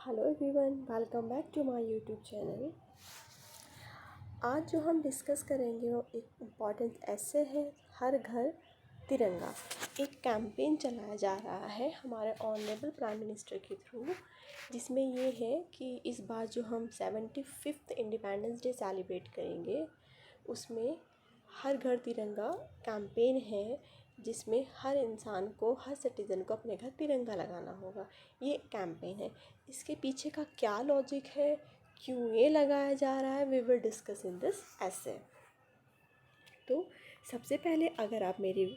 Hello everyone, welcome back to my YouTube channel. आज जो हम डिस्कस करेंगे वो एक इम्पॉर्टेंट ऐसे है, हर घर तिरंगा। एक कैंपेन चलाया जा रहा है हमारे ऑनरेबल प्राइम मिनिस्टर के थ्रू, जिसमें ये है कि इस बार जो हम 75th इंडिपेंडेंस डे सेलिब्रेट करेंगे उसमें हर घर तिरंगा कैंपेन है, जिसमें हर इंसान को, हर सिटीज़न को अपने घर तिरंगा लगाना होगा। ये कैंपेन है। इसके पीछे का क्या लॉजिक है, क्यों ये लगाया जा रहा है, we will discuss in this essay. तो सबसे पहले अगर आप मेरे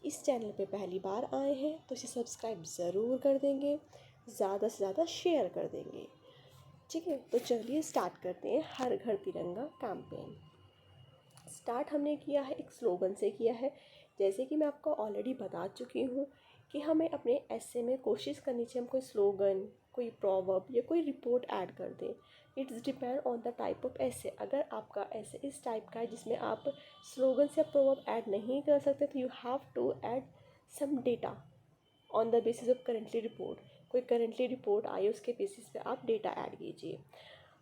इस चैनल पे पहली बार आए हैं तो इसे सब्सक्राइब ज़रूर कर देंगे, ज़्यादा से ज़्यादा शेयर कर देंगे। ठीक है, तो चलिए स्टार्ट करते हैं हर घर तिरंगा कैंपेन। स्टार्ट हमने किया है एक स्लोगन से किया है। जैसे कि मैं आपको ऑलरेडी बता चुकी हूँ कि हमें अपने ऐसे में कोशिश करनी चाहिए हम कोई स्लोगन, कोई प्रोवर्ब या कोई रिपोर्ट ऐड कर दें। It's depend on the type of ऐसे। अगर आपका ऐसे इस टाइप का है जिसमें आप स्लोगन या प्रोवर्ब ऐड नहीं कर सकते तो you have to add some data on the basis of currently report. कोई करेंटली रिपोर्ट आई उसके बेसिस पे आप डेटा ऐड कीजिए।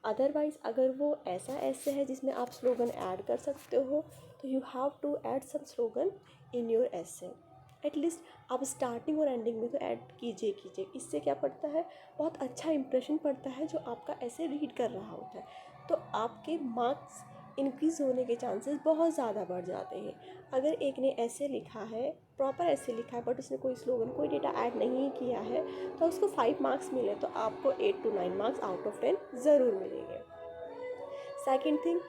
अदरवाइज़ अगर वो ऐसा ऐसे है जिसमें आप स्लोगन ऐड कर सकते हो तो you have to add some slogan in your essay. At least आप स्टार्टिंग और एंडिंग में तो ऐड कीजिए। इससे क्या पड़ता है, बहुत अच्छा इंप्रेशन पड़ता है जो आपका ऐसे रीड कर रहा होता है, तो आपके मार्क्स इंक्रीज़ होने के चांसेस बहुत ज़्यादा बढ़ जाते हैं। अगर एक ने ऐसे लिखा है, प्रॉपर ऐसे लिखा है, बट उसने कोई स्लोगन, कोई डेटा ऐड नहीं किया है, तो उसको 5 मार्क्स मिले तो आपको 8 to 9 मार्क्स आउट ऑफ 10 ज़रूर मिलेंगे। सेकेंड थिंग,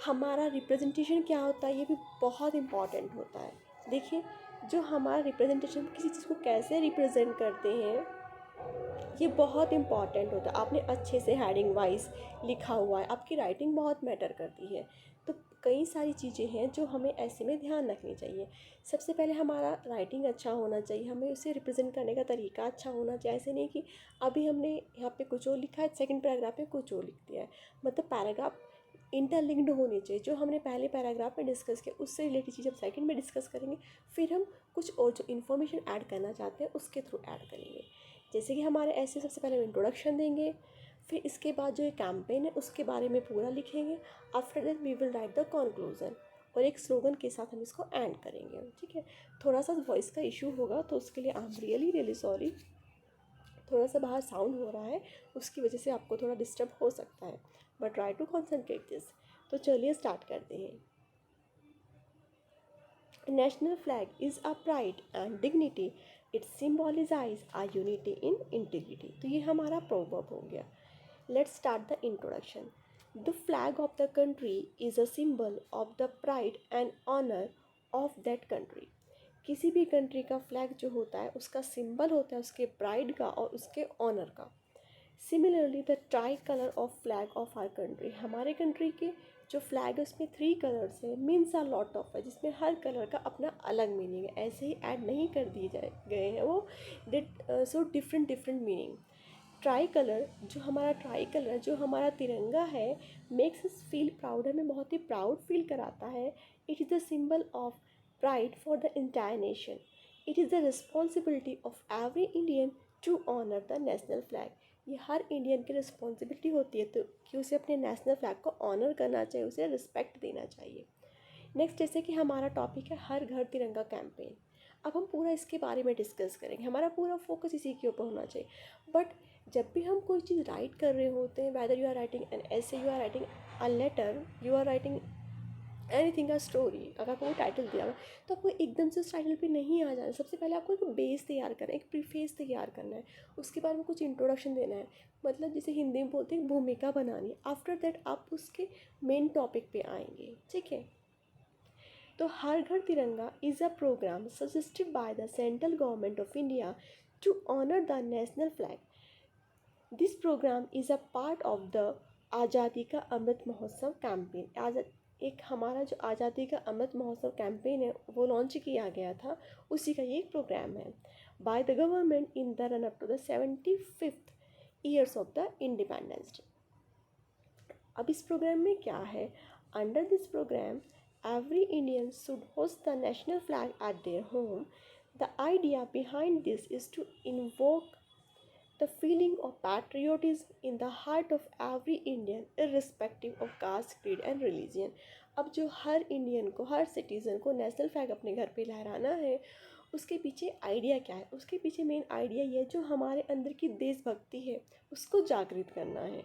हमारा रिप्रेजेंटेशन क्या होता है, ये भी बहुत इम्पॉर्टेंट होता है। देखिए, जो हमारा रिप्रेजेंटेशन, किसी चीज़ को कैसे रिप्रेजेंट करते हैं, ये बहुत इम्पॉर्टेंट होता है। आपने अच्छे से हेडिंग वाइज लिखा हुआ है, आपकी राइटिंग बहुत मैटर करती है। तो कई सारी चीज़ें हैं जो हमें ऐसे में ध्यान रखनी चाहिए। सबसे पहले हमारा राइटिंग अच्छा होना चाहिए, हमें उसे रिप्रेजेंट करने का तरीका अच्छा होना चाहिए। ऐसे नहीं कि अभी हमने यहाँ पे कुछ और लिखा है, सेकंड पैराग्राफ में कुछ और लिख दिया है। मतलब पैराग्राफ इंटरलिंक्ड होनी चाहिए। जो हमने पहले पैराग्राफ में डिस्कस किया उससे रिलेटेड चीज़ हम सेकंड में डिस्कस करेंगे, फिर हम कुछ और जो इन्फॉर्मेशन ऐड करना चाहते हैं उसके थ्रू ऐड करेंगे। जैसे कि हमारे ऐसे सबसे पहले इंट्रोडक्शन देंगे, फिर इसके बाद जो ये कैंपेन है उसके बारे में पूरा लिखेंगे। After that we will write the conclusion और एक स्लोगन के साथ हम इसको एंड करेंगे। ठीक है, थोड़ा सा वॉइस का इशू होगा तो उसके लिए आई एम रियली सॉरी। थोड़ा सा बाहर साउंड हो रहा है, उसकी वजह से आपको थोड़ा डिस्टर्ब हो सकता है, but try to concentrate this. तो चलिए स्टार्ट करते हैं। National flag is a pride and dignity. It symbolizes our unity in integrity. तो ये हमारा proverb हो गया. Let's start the introduction. The flag of the country is a symbol of the pride and honor of that country. किसी भी country का flag जो होता है उसका सिंबल होता है उसके प्राइड का और उसके ऑनर का। Similarly the try colour of flag of our country, हमारे कंट्री के जो फ्लैग है उसमें 3 कलर्स है, मीन्स आर लॉट ऑफ है, जिसमें हर कलर का अपना अलग मीनिंग है। ऐसे ही ऐड नहीं कर दिए गए हैं वो, that so different meaning. Tricolour, जो हमारा ट्राई कलर, जो हमारा तिरंगा है, मेक्स अस फील प्राउड, हमें बहुत ही प्राउड फील कराता है। It is the symbol of pride for the entire nation. It is the responsibility of every Indian to honour the national flag. ये हर इंडियन की रिस्पॉन्सिबिलिटी होती है तो कि उसे अपने नेशनल फ्लैग को ऑनर करना चाहिए, उसे रिस्पेक्ट देना चाहिए। नेक्स्ट, जैसे कि हमारा टॉपिक है हर घर तिरंगा कैंपेन। अब हम पूरा इसके बारे में डिस्कस करेंगे, हमारा पूरा फोकस इसी के ऊपर होना चाहिए। बट जब भी हम कोई चीज़ राइट कर रहे होते हैं, whether you are writing an essay, you are writing a letter, you are writing anything a story, अगर आपको टाइटल दिया हुआ तो आपको एकदम से उस टाइटल पे नहीं आ जाना। सबसे पहले आपको एक बेस तैयार करना है, एक प्रीफेस तैयार करना है, उसके बाद में कुछ इंट्रोडक्शन देना है, मतलब जिसे हिंदी में बोलते हैं भूमिका बनानी है। आफ्टर दैट आप उसके मेन टॉपिक पे आएंगे। ठीक है, तो Har Ghar Tiranga is a programme suggested by the central government of India to honour the national flag. This programme is a part of the Azadi ka Amrit Mahotsav campaign. एक हमारा जो आज़ादी का अमृत महोत्सव कैंपेन है वो लॉन्च किया गया था, उसी का ये एक प्रोग्राम है by the government in the run up to the 75th years of the independence day. अब इस प्रोग्राम में क्या है, under this programme every Indian should host the national flag at their home. The idea behind this is to invoke the feeling of patriotism in the heart of every Indian irrespective of caste, creed and religion. अब जो हर Indian को, हर citizen को national flag अपने घर पे लहराना है, उसके पीछे आइडिया क्या है? उसके पीछे मेन आइडिया ये है, जो हमारे अंदर की देशभक्ति है उसको जागृत करना है।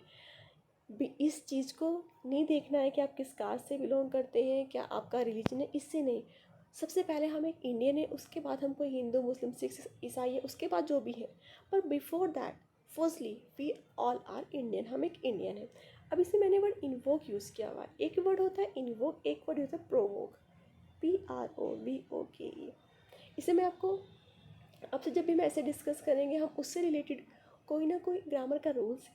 इस चीज़ को नहीं देखना है कि आप किस कास्ट से बिलोंग करते हैं, क्या आपका रिलीजन है, इससे नहीं। सबसे पहले हम एक इंडियन है, उसके बाद हम कोई हिंदू, मुस्लिम, सिख, ईसाई है, उसके बाद जो भी है। पर before that firstly we all are Indian, हम एक इंडियन है। अब इसमें मैंने वर्ड इन्वोक यूज़ किया हुआ है। एक वर्ड होता है इन्वोक, एक वर्ड होता है प्रोवोक, PROVOKE। इसे मैं आपसे जब भी मैं ऐसे डिस्कस करेंगे, हम उससे रिलेटेड कोई ना कोई ग्रामर का रूल्स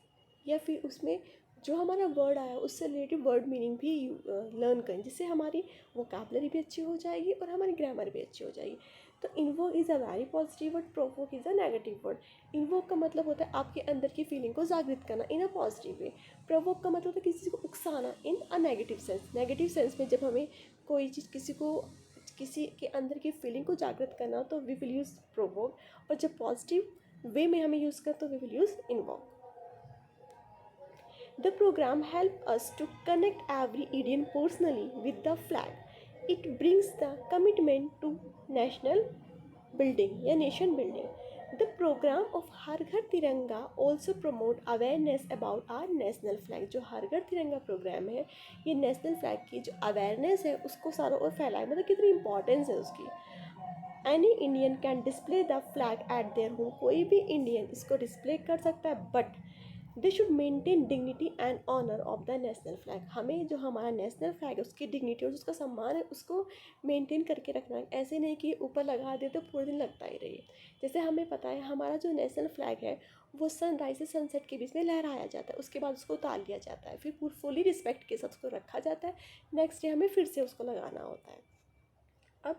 या फिर उसमें जो हमारा वर्ड आया उससे रिलेटेड वर्ड मीनिंग भी लर्न करें, जिससे हमारी वोकैबलरी भी अच्छी हो जाएगी और हमारी ग्रामर भी अच्छी हो जाएगी। तो invoke is a very positive word, provoke is a negative word. Invoke का मतलब होता है आपके अंदर की फीलिंग को जागृत करना इन अ पॉजिटिव वे। प्रोवोक का मतलब होता है किसी को उकसाना in a negative sense. Negative sense में जब हमें कोई चीज़ किसी के अंदर की फीलिंग को जागृत करना, तो वी विल यूज़ प्रोवोक। और जब पॉजिटिव वे में हमें यूज़ कर, तो we will use invoke. The program helps us to connect every Indian personally with the flag. It brings the commitment to national building या nation building. The program of हर घर तिरंगा also promote awareness about our national flag. जो हर घर तिरंगा programme है, ये national flag की जो awareness है उसको सारों ओर फैलाए, मतलब कितनी इंपॉर्टेंस है उसकी। Any Indian can display the flag at their home, कोई भी इंडियन इसको डिस्प्ले कर सकता है, but they should maintain dignity and honour of the national flag. हमें जो हमारा नेशनल फ्लैग है उसकी डिग्निटी और उसका सम्मान है उसको मेंटेन करके रखना है। ऐसे नहीं कि ऊपर लगा दे तो पूरे दिन लगता ही रही। जैसे हमें पता है हमारा जो नेशनल फ्लैग है वो सनराइज से सनसेट के बीच में लहराया जाता है, उसके बाद उसको उतार लिया जाता है, फिर फुली रिस्पेक्ट के साथ उसको रखा जाता है, नेक्स्ट डे हमें फिर से उसको लगाना होता है।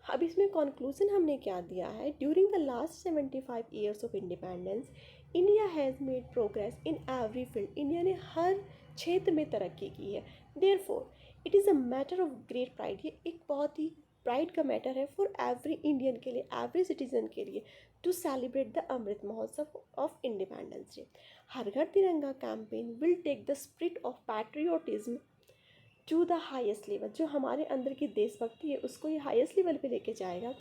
अब इसमें कंक्लूजन हमने क्या दिया है? During the last 75 years of independence, India has made progress in every field. India ने हर क्षेत्र में तरक्की की है। Therefore it is a matter of great pride, ये एक बहुत ही प्राइड का मैटर है फॉर एवरी इंडियन के लिए, एवरी सिटीजन के लिए, to celebrate the Amrit Mahotsav of independence day. Har Ghar Tiranga campaign will take the spirit of patriotism to the highest level. जो हमारे अंदर की देशभक्ति है उसको ये हाईएस्ट लेवल पे लेके जाएगा।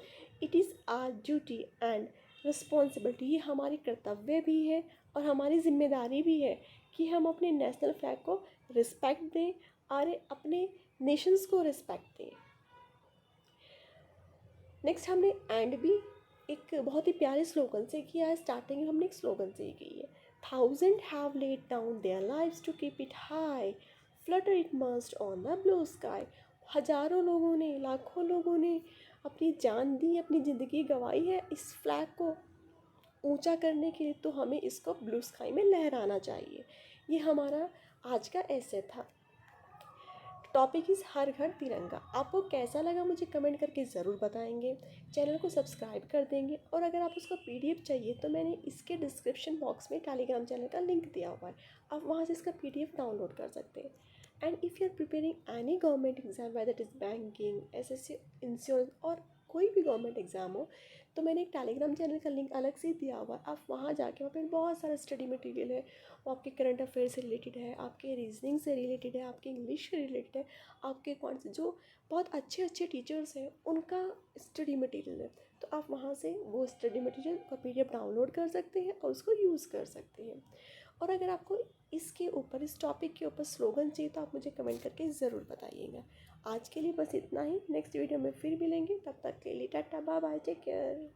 It is our duty and responsibility, ये हमारी कर्तव्य भी है और हमारी जिम्मेदारी भी है कि हम अपने नेशनल फ्लैग को रिस्पेक्ट दें और अपने नेशंस को रिस्पेक्ट दें। नेक्स्ट हमने एंड भी एक बहुत ही प्यारे स्लोगन से किया है। स्टार्टिंग हमने एक स्लोगन से ही की है, thousand have laid down their lives to keep it high, flutter it must on the blue sky. हजारों लोगों ने, लाखों लोगों ने अपनी जान दी, अपनी ज़िंदगी गंवाई है इस फ्लैग को ऊंचा करने के लिए, तो हमें इसको ब्लू स्काई में लहराना चाहिए। ये हमारा आज का ऐसे था। टॉपिक इज़ हर घर तिरंगा। आपको कैसा लगा मुझे कमेंट करके ज़रूर बताएंगे। चैनल को सब्सक्राइब कर देंगे, और अगर आप उसका PDF चाहिए तो मैंने इसके डिस्क्रिप्शन बॉक्स में टेलीग्राम चैनल का लिंक दिया हुआ है, आप वहाँ से इसका PDF डाउनलोड कर सकते हैं। And if you are preparing any government exam, whether it is banking, SSC, insurance और कोई भी गवर्नमेंट एग्ज़ाम हो, तो मैंने एक टेलीग्राम चैनल का लिंक अलग से दिया हुआ है, आप वहाँ जाके, वहाँ पर बहुत सारा स्टडी मटेरियल है। वो आपके करंट अफेयर से रिलेटेड है, आपके रीजनिंग से रिलेटेड है, आपके इंग्लिश से रिलेटेड है, आपके कौन से जो बहुत अच्छे अच्छे टीचर्स हैं उनका स्टडी मटेरियल है। तो आप वहाँ से वो स्टडी मटेरियल का PDF डाउनलोड कर सकते हैं और उसको यूज़ कर सकते हैं। और अगर आपको इसके ऊपर, इस टॉपिक के ऊपर स्लोगन चाहिए तो आप मुझे कमेंट करके ज़रूर बताइएगा। आज के लिए बस इतना ही। नेक्स्ट वीडियो में फिर मिलेंगे, तब तक के लिए tata bye bye, take care.